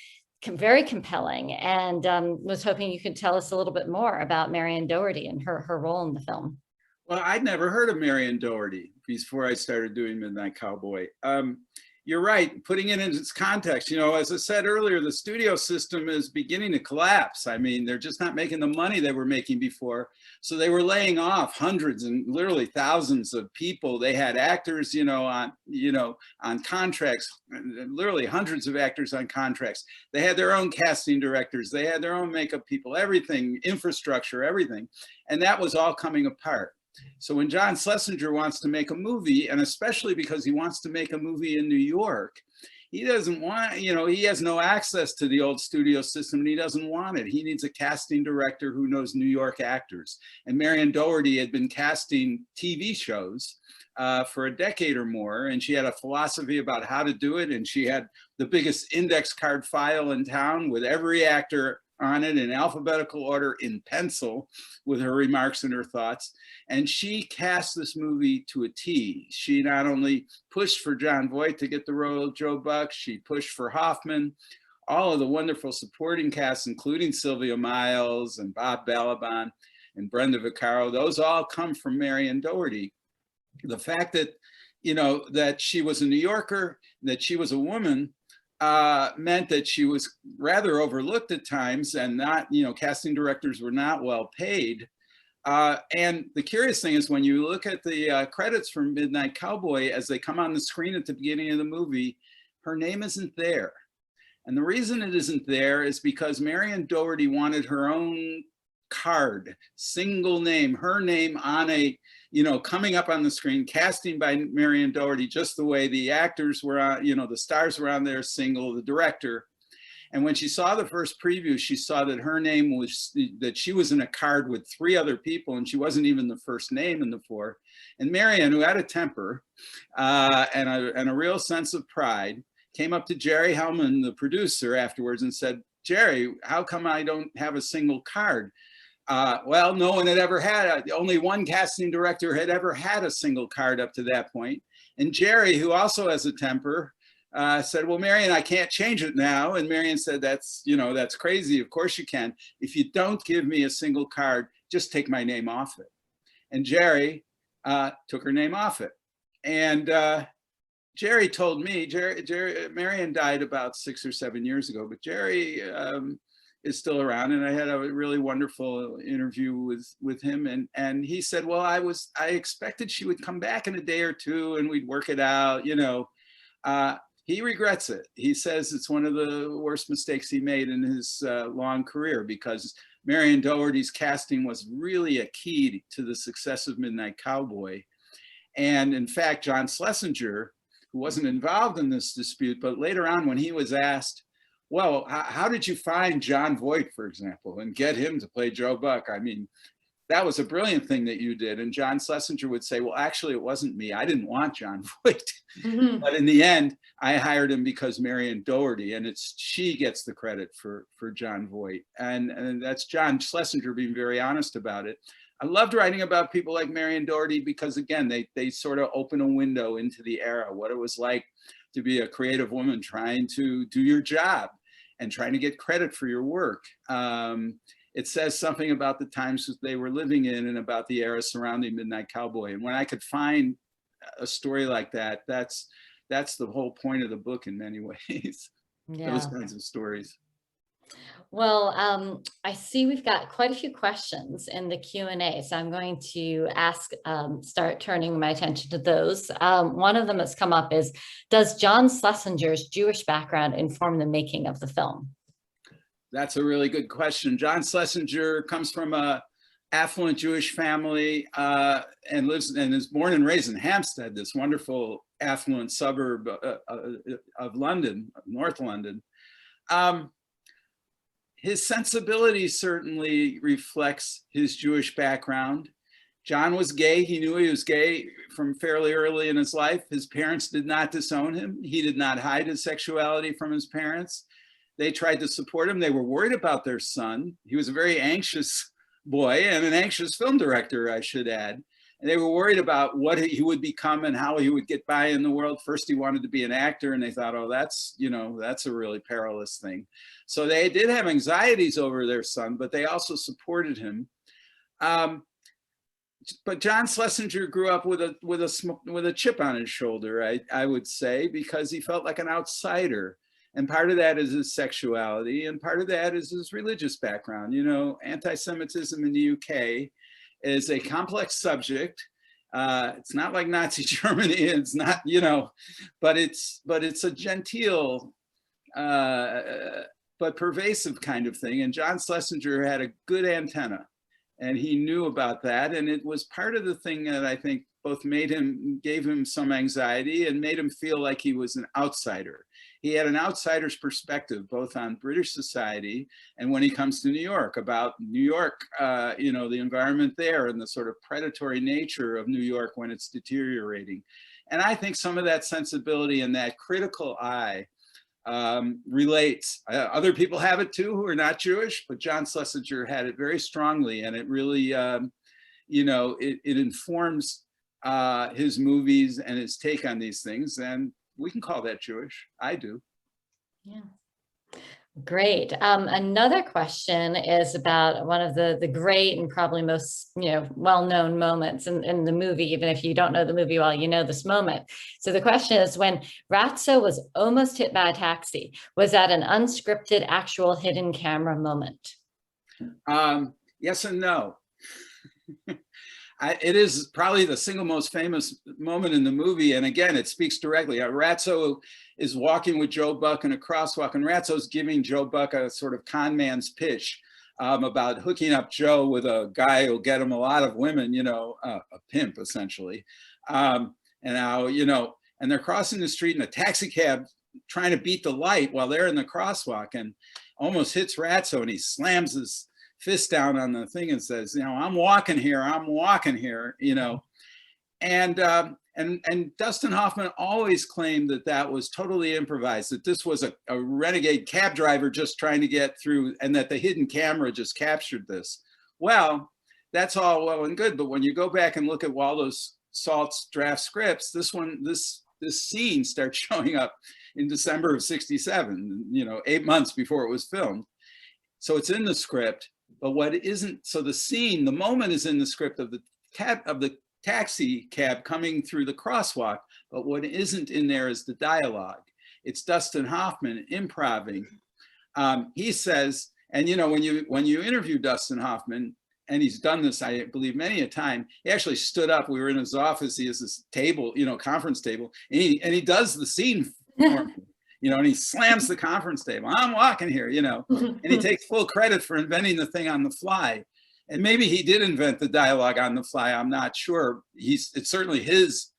very compelling, and was hoping you could tell us a little bit more about Marion Doherty and her role in the film. Well, I'd never heard of Marion Doherty before I started doing Midnight Cowboy. You're right, putting it in its context, you know, as I said earlier, the studio system is beginning to collapse. I mean, they're just not making the money they were making before. So they were laying off hundreds and literally thousands of people. They had actors, on contracts, literally hundreds of actors on contracts. They had their own casting directors. They had their own makeup people, everything, infrastructure, everything. And that was all coming apart. So when John Schlesinger wants to make a movie, and especially because he wants to make a movie in New York, he doesn't want, he has no access to the old studio system and he doesn't want it. He needs a casting director who knows New York actors. And Marion Doherty had been casting TV shows for a decade or more, and she had a philosophy about how to do it. And she had the biggest index card file in town with every actor on it in alphabetical order in pencil with her remarks and her thoughts. And she cast this movie to a T. She not only pushed for Jon Voight to get the role of Joe Buck, she pushed for Hoffman, all of the wonderful supporting cast, including Sylvia Miles and Bob Balaban and Brenda Vaccaro. Those all come from Marion Doherty. The fact that, that she was a New Yorker, that she was a woman, meant that she was rather overlooked at times, and not, casting directors were not well paid. And the curious thing is, when you look at the credits from Midnight Cowboy as they come on the screen at the beginning of the movie, her name isn't there. And the reason it isn't there is because Marion Doherty wanted her own card, single name, her name on a, coming up on the screen, casting by Marion Doherty, just the way the actors were on, the stars were on there, single, the director. And when she saw the first preview, she saw that her name was, that she was in a card with 3 other people, and she wasn't even the first name in the 4. And Marion, who had a temper and a real sense of pride, came up to Jerry Hellman, the producer, afterwards and said, "Jerry, how come I don't have a single card?" Well, no one had ever had, only one casting director had ever had a single card up to that point. And Jerry, who also has a temper, said, "Well, Marion, I can't change it now." And Marion said, "That's, that's crazy. Of course you can. If you don't give me a single card, just take my name off it." And Jerry took her name off it. And Jerry told me, Marion died about 6 or 7 years ago, but Jerry is still around, and I had a really wonderful interview with him, and he said, "Well, I expected she would come back in a day or two and we'd work it out, He regrets it. He says it's one of the worst mistakes he made in his long career, because Marion Doherty's casting was really a key to the success of Midnight Cowboy. And in fact, John Schlesinger, who wasn't involved in this dispute, but later on when he was asked, "Well, how did you find Jon Voight, for example, and get him to play Joe Buck? I mean, that was a brilliant thing that you did." And John Schlesinger would say, "Well, actually, it wasn't me. I didn't want Jon Voight." Mm-hmm. But in the end, I hired him because Marion Doherty, and she gets the credit for Jon Voight. And that's John Schlesinger being very honest about it. I loved writing about people like Marion Doherty because, again, they sort of open a window into the era, what it was like to be a creative woman trying to do your job and trying to get credit for your work. It says something about the times that they were living in and about the era surrounding Midnight Cowboy. And when I could find a story like that, that's the whole point of the book in many ways. Yeah. Those kinds of stories. Well, I see we've got quite a few questions in the Q&A, so I'm going to start turning my attention to those. One of them that's come up is, does John Schlesinger's Jewish background inform the making of the film? That's a really good question. John Schlesinger comes from a affluent Jewish family and is born and raised in Hampstead, this wonderful affluent suburb of London, North London. His sensibility certainly reflects his Jewish background. John was gay. He knew he was gay from fairly early in his life. His parents did not disown him. He did not hide his sexuality from his parents. They tried to support him. They were worried about their son. He was a very anxious boy and an anxious film director, I should add. And they were worried about what he would become and how he would get by in the world. First, he wanted to be an actor, and they thought, "Oh, that's a really perilous thing." So they did have anxieties over their son, but they also supported him. But John Schlesinger grew up with a chip on his shoulder, I would say, because he felt like an outsider. And part of that is his sexuality, and part of that is his religious background. Anti-Semitism in the UK is a complex subject. It's not like Nazi Germany. It's not, but it's a genteel but pervasive kind of thing. And John Schlesinger had a good antenna, and he knew about that. And it was part of the thing that I think both gave him some anxiety and made him feel like he was an outsider. He had an outsider's perspective, both on British society and when he comes to New York, about New York, the environment there and the sort of predatory nature of New York when it's deteriorating. And I think some of that sensibility and that critical eye relates. Other people have it too who are not Jewish, but John Schlesinger had it very strongly, and it really, it informs his movies and his take on these things, and we can call that Jewish. I do. Yeah. Great. Another question is about one of the great and probably most, well-known moments in the movie, even if you don't know the movie well, you know this moment. So the question is, when Ratso was almost hit by a taxi, was that an unscripted, actual hidden camera moment? Yes and no. It is probably the single most famous moment in the movie. And again, it speaks directly. Ratso is walking with Joe Buck in a crosswalk, and Ratso's giving Joe Buck a sort of con man's pitch about hooking up Joe with a guy who'll get him a lot of women, a pimp essentially. And now, and they're crossing the street in a taxi cab trying to beat the light while they're in the crosswalk, and almost hits Ratso, and he slams his fist down on the thing and says, I'm walking here, and Dustin Hoffman always claimed that was totally improvised, that this was a renegade cab driver just trying to get through, and that the hidden camera just captured this. Well, that's all well and good, but when you go back and look at Waldo Salt's draft scripts, this scene starts showing up in December of '67, 8 months before it was filmed. So it's in the script. But what isn't, so the moment is in the script of the taxi cab coming through the crosswalk, but what isn't in there is the dialogue. It's Dustin Hoffman improving. He says, and when you interview Dustin Hoffman, and he's done this, I believe, many a time, he actually stood up. We were in his office. He has this table, conference table, and he does the scene for me. And he slams the conference table. I'm walking here, and he takes full credit for inventing the thing on the fly. And maybe he did invent the dialogue on the fly. I'm not sure. It's certainly his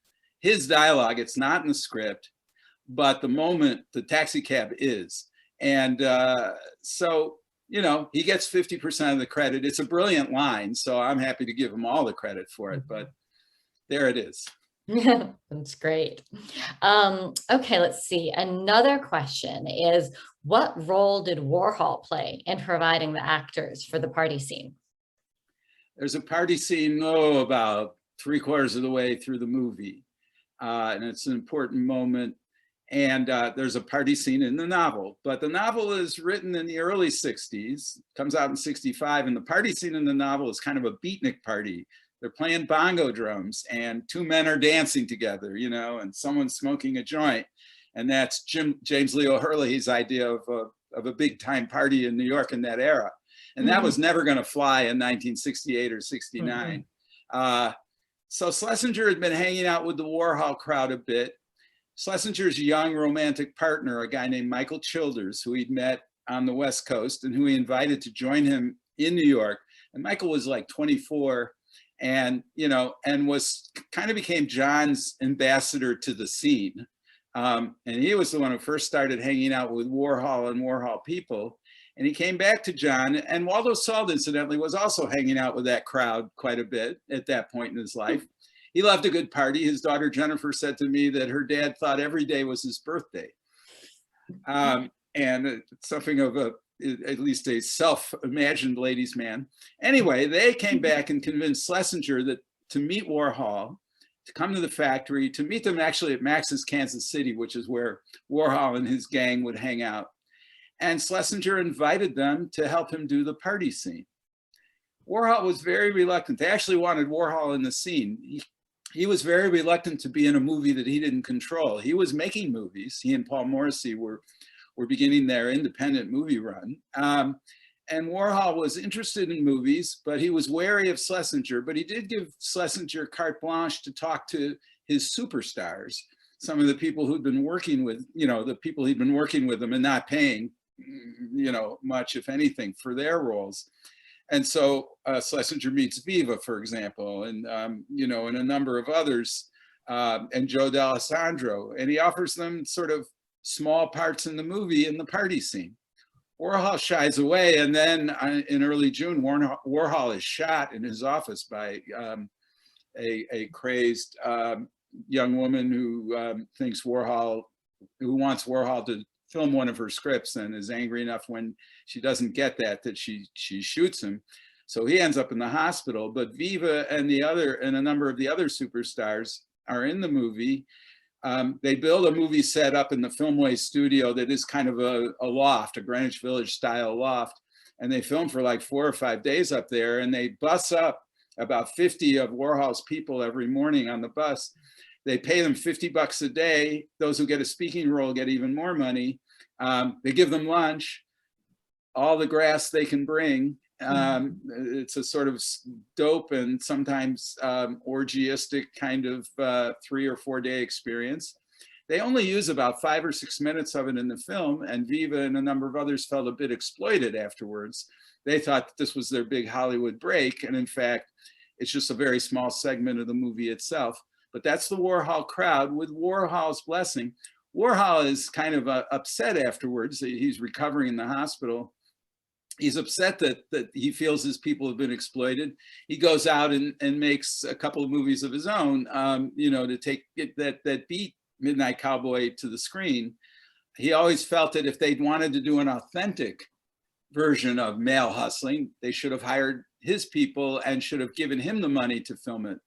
dialogue. It's not in the script, but the moment the taxi cab is. And so, he gets 50% of the credit. It's a brilliant line, so I'm happy to give him all the credit for it, but there it is. Yeah, that's great. Okay, let's see. Another question is, what role did Warhol play in providing the actors for the party scene? There's a party scene, about 3/4 of the way through the movie. And it's an important moment. And there's a party scene in the novel, but the novel is written in the early '60s, comes out in '65. And the party scene in the novel is kind of a beatnik party. They're playing bongo drums and two men are dancing together, and someone's smoking a joint. And that's James Leo Hurley's idea of a big time party in New York in that era. And that was never going to fly in 1968 or '69. So Schlesinger had been hanging out with the Warhol crowd a bit. Schlesinger's young romantic partner, a guy named Michael Childers, who he'd met on the West Coast and who he invited to join him in New York. And Michael was like 24. And, and became John's ambassador to the scene. And he was the one who first started hanging out with Warhol and Warhol people. And he came back to John, and Waldo Salt, incidentally, was also hanging out with that crowd quite a bit at that point in his life. He loved a good party. His daughter Jennifer said to me that her dad thought every day was his birthday. And it's something of at least a self-imagined ladies' man. Anyway, they came back and convinced Schlesinger to meet Warhol, to come to the factory, to meet them actually at Max's Kansas City, which is where Warhol and his gang would hang out. And Schlesinger invited them to help him do the party scene. Warhol was very reluctant. They actually wanted Warhol in the scene. He was very reluctant to be in a movie that he didn't control. He was making movies. He and Paul Morrissey were beginning their independent movie run. And Warhol was interested in movies, but he was wary of Schlesinger, but he did give Schlesinger carte blanche to talk to his superstars, some of the people who'd been working with, the people he'd been working with them and not paying, much, if anything, for their roles. And so Schlesinger meets Viva, for example, and you know, and a number of others, and Joe D'Alessandro, and he offers them sort of small parts in the movie in the party scene. Warhol shies away, and then in early June, Warhol is shot in his office by a crazed young woman who thinks who wants Warhol to film one of her scripts, and is angry enough when she doesn't get that she shoots him. So he ends up in the hospital. But Viva and a number of the other superstars are in the movie. They build a movie set up in the Filmway studio that is kind of a loft, a Greenwich Village style loft. And they film for like 4 or 5 days up there, and they bus up about 50 of Warhol's people every morning on the bus. They pay them $50 a day. Those who get a speaking role get even more money. They give them lunch, all the grass they can bring. It's a sort of dope and sometimes orgiastic kind of 3 or 4 day experience. They only use about 5 or 6 minutes of it in the film, and Viva and a number of others felt a bit exploited afterwards. They thought that this was their big Hollywood break, and in fact, it's just a very small segment of the movie itself. But that's the Warhol crowd with Warhol's blessing. Warhol is kind of upset afterwards. He's recovering in the hospital. He's upset that he feels his people have been exploited. He goes out and makes a couple of movies of his own, you know, to take that beat Midnight Cowboy to the screen. He always felt that if they'd wanted to do an authentic version of male hustling, they should have hired his people and should have given him the money to film it.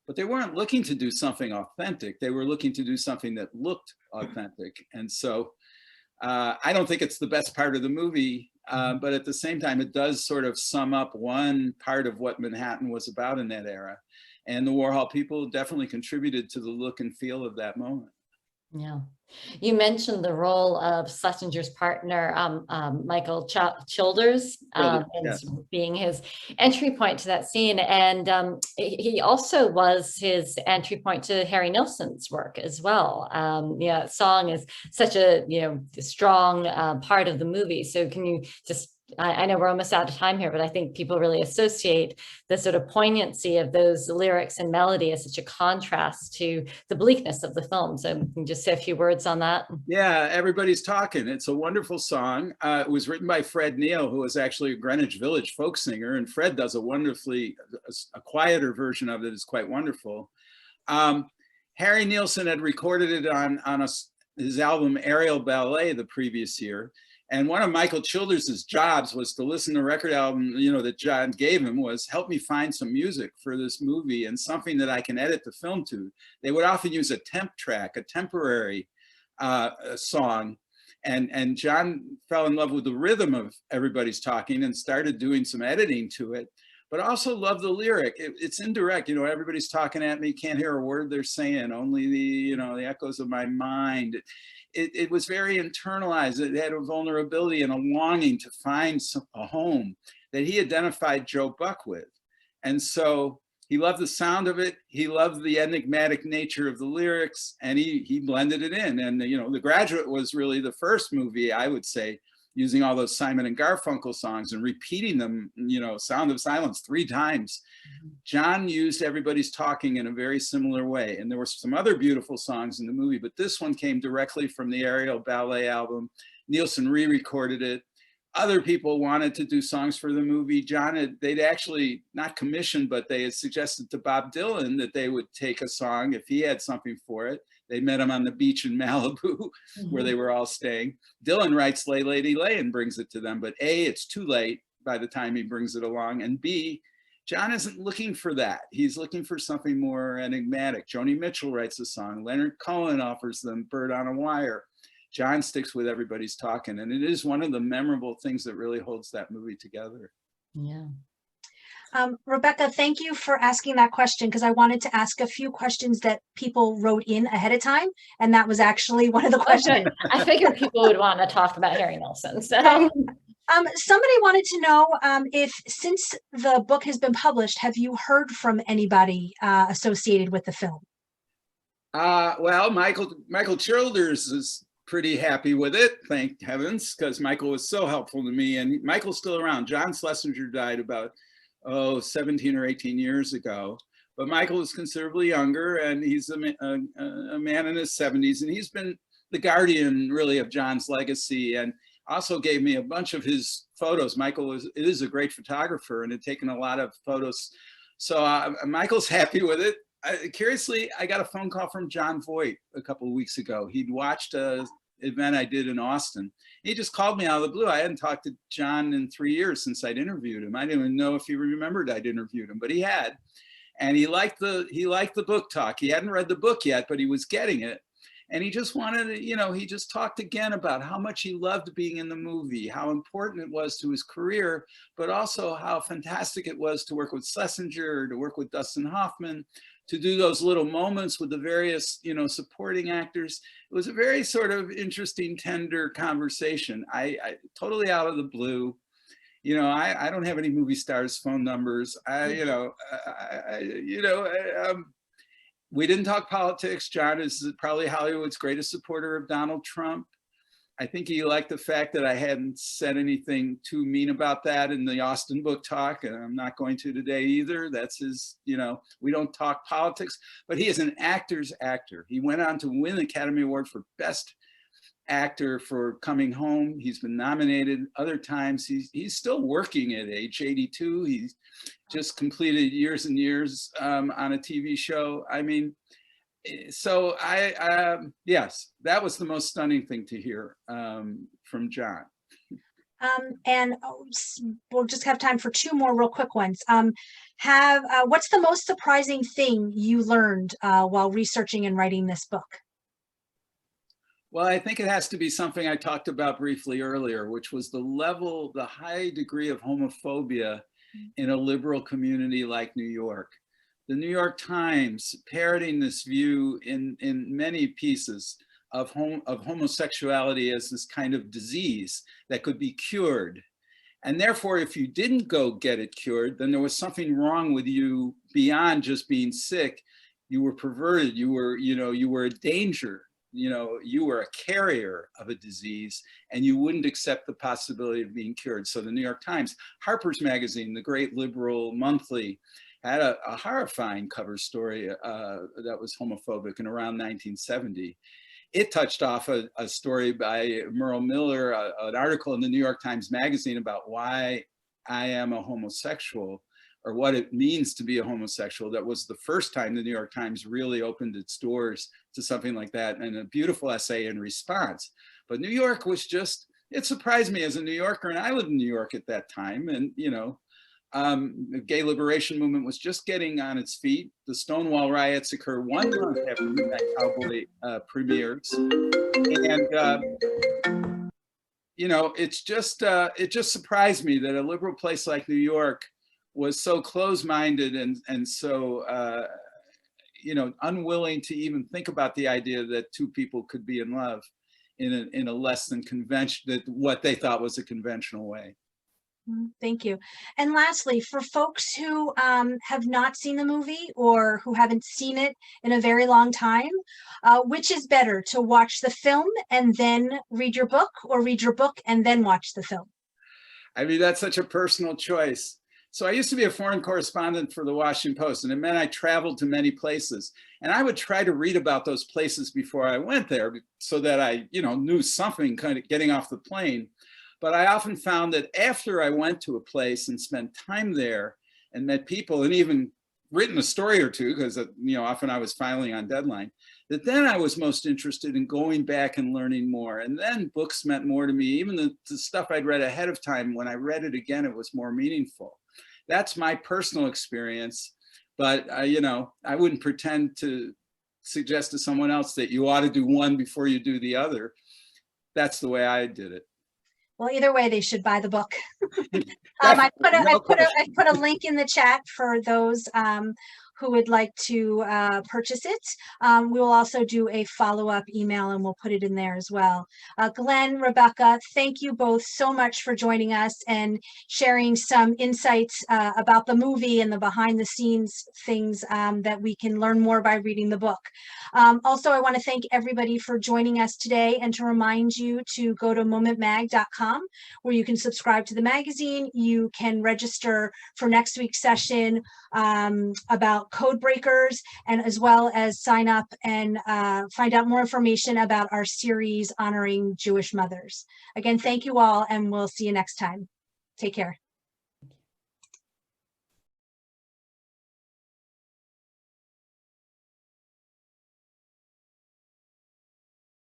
But they weren't looking to do something authentic. They were looking to do something that looked authentic. And so I don't think it's the best part of the movie, but at the same time, it does sort of sum up one part of what Manhattan was about in that era. And the Warhol people definitely contributed to the look and feel of that moment. Yeah. You mentioned the role of Schlesinger's partner, Michael Childers, Yes. being his entry point to that scene. And he also was his entry point to Harry Nilsson's work as well. Yeah, song is such a, you know, strong part of the movie. So can you just, I know we're almost out of time here, but I think people really associate the sort of poignancy of those lyrics and melody as such a contrast to the bleakness of the film. So can you just say a few words on that? Yeah, Everybody's Talking. It's a wonderful song. It was written by Fred Neil, who was actually a Greenwich Village folk singer, and Fred does a quieter version of it is quite wonderful. Harry Nilsson had recorded it on his album Aerial Ballet the previous year. And one of Michael Childers' jobs was to listen to a record album, you know, that John gave him, was help me find some music for this movie and something that I can edit the film to. They would often use a temp track, a temporary song. And John fell in love with the rhythm of Everybody's Talking and started doing some editing to it, but also loved the lyric. It's indirect, you know, everybody's talking at me, can't hear a word they're saying, only the, you know, the echoes of my mind. It was very internalized. It had a vulnerability and a longing to find a home that he identified Joe Buck with. And so he loved the sound of it. He loved the enigmatic nature of the lyrics, and he blended it in. And, you know, The Graduate was really the first movie, I would say, using all those Simon and Garfunkel songs and repeating them, you know, Sound of Silence 3 times. John used Everybody's Talking in a very similar way. And there were some other beautiful songs in the movie, but this one came directly from the Aerial Ballet album. Nilsson re-recorded it. Other people wanted to do songs for the movie. They'd actually not commissioned, but they had suggested to Bob Dylan that they would take a song if he had something for it. They met him on the beach in Malibu, where they were all staying. Dylan writes Lay Lady Lay and brings it to them, but A, it's too late by the time he brings it along, and B, John isn't looking for that. He's looking for something more enigmatic. Joni Mitchell writes a song. Leonard Cohen offers them Bird on a Wire. John sticks with Everybody's Talking, and it is one of the memorable things that really holds that movie together. Yeah. Rebecca, thank you for asking that question, because I wanted to ask a few questions that people wrote in ahead of time, and that was actually one of the questions. I figured people would want to talk about Harry Nilsson. So. Somebody wanted to know if, since the book has been published, have you heard from anybody associated with the film? Well, Michael Childers pretty happy with it, thank heavens, because Michael was so helpful to me. And Michael's still around. John Schlesinger died about, 17 or 18 years ago. But Michael is considerably younger, and he's a man in his 70s, and he's been the guardian, really, of John's legacy, and also gave me a bunch of his photos. Michael is a great photographer and had taken a lot of photos. So Michael's happy with it. Curiously, I got a phone call from John Voight a couple of weeks ago. He'd watched an event I did in Austin. He just called me out of the blue. I hadn't talked to John in 3 years since I'd interviewed him. I didn't even know if he remembered I'd interviewed him, but he had. And he liked the book talk. He hadn't read the book yet, but he was getting it. And he just wanted to, he just talked again about how much he loved being in the movie, how important it was to his career, but also how fantastic it was to work with Schlesinger, to work with Dustin Hoffman, to do those little moments with the various, supporting actors. It was a very sort of interesting, tender conversation. I totally out of the blue. I don't have any movie stars' phone numbers. We didn't talk politics. John is probably Hollywood's greatest supporter of Donald Trump. I think he liked the fact that I hadn't said anything too mean about that in the Austin book talk, and I'm not going to today either. That's his, we don't talk politics, but he is an actor's actor. He went on to win the Academy Award for Best Actor for Coming Home. He's been nominated other times. He's still working at age 82. He's just completed years and years on a TV show. I mean, so yes, that was the most stunning thing to hear from John. And we'll just have time for two more real quick ones. What's the most surprising thing you learned while researching and writing this book? Well, I think it has to be something I talked about briefly earlier, which was the high degree of homophobia in a liberal community like New York. The New York Times parroting this view in many pieces of homosexuality as this kind of disease that could be cured. And therefore, if you didn't go get it cured, then there was something wrong with you beyond just being sick. You were perverted, you were a danger. You were a carrier of a disease, and you wouldn't accept the possibility of being cured. So the New York Times, Harper's Magazine, the great liberal monthly, had a horrifying cover story that was homophobic in around 1970. It touched off a story by Merle Miller, an article in the New York Times Magazine about why I am a homosexual, or what it means to be a homosexual. That was the first time the New York Times really opened its doors to something like that, and a beautiful essay in response. But New York was it surprised me as a New Yorker, and I lived in New York at that time, and the gay liberation movement was just getting on its feet. The Stonewall riots occur 1 month after Midnight Cowboy premieres. And it just surprised me that a liberal place like New York was so close-minded and so unwilling to even think about the idea that two people could be in love in a less than conventional, what they thought was a conventional way. Thank you. And lastly, for folks who have not seen the movie or who haven't seen it in a very long time, which is better, to watch the film and then read your book, or read your book and then watch the film? I mean, that's such a personal choice. So I used to be a foreign correspondent for the Washington Post, and it meant I traveled to many places. And I would try to read about those places before I went there so that I, knew something kind of getting off the plane. But I often found that after I went to a place and spent time there and met people and even written a story or two, because often I was filing on deadline, that then I was most interested in going back and learning more. And then books meant more to me. Even the stuff I'd read ahead of time, when I read it again, it was more meaningful. That's my personal experience. But I wouldn't pretend to suggest to someone else that you ought to do one before you do the other. That's the way I did it. Well, either way, they should buy the book. I put a link in the chat for those who would like to purchase it. We will also do a follow-up email and we'll put it in there as well. Glenn, Rebecca, thank you both so much for joining us and sharing some insights about the movie and the behind the scenes things that we can learn more by reading the book. Also, I want to thank everybody for joining us today and to remind you to go to momentmag.com where you can subscribe to the magazine. You can register for next week's session about code breakers, and as well as sign up and find out more information about our series honoring Jewish mothers. Again, thank you all, and we'll see you next time. Take care.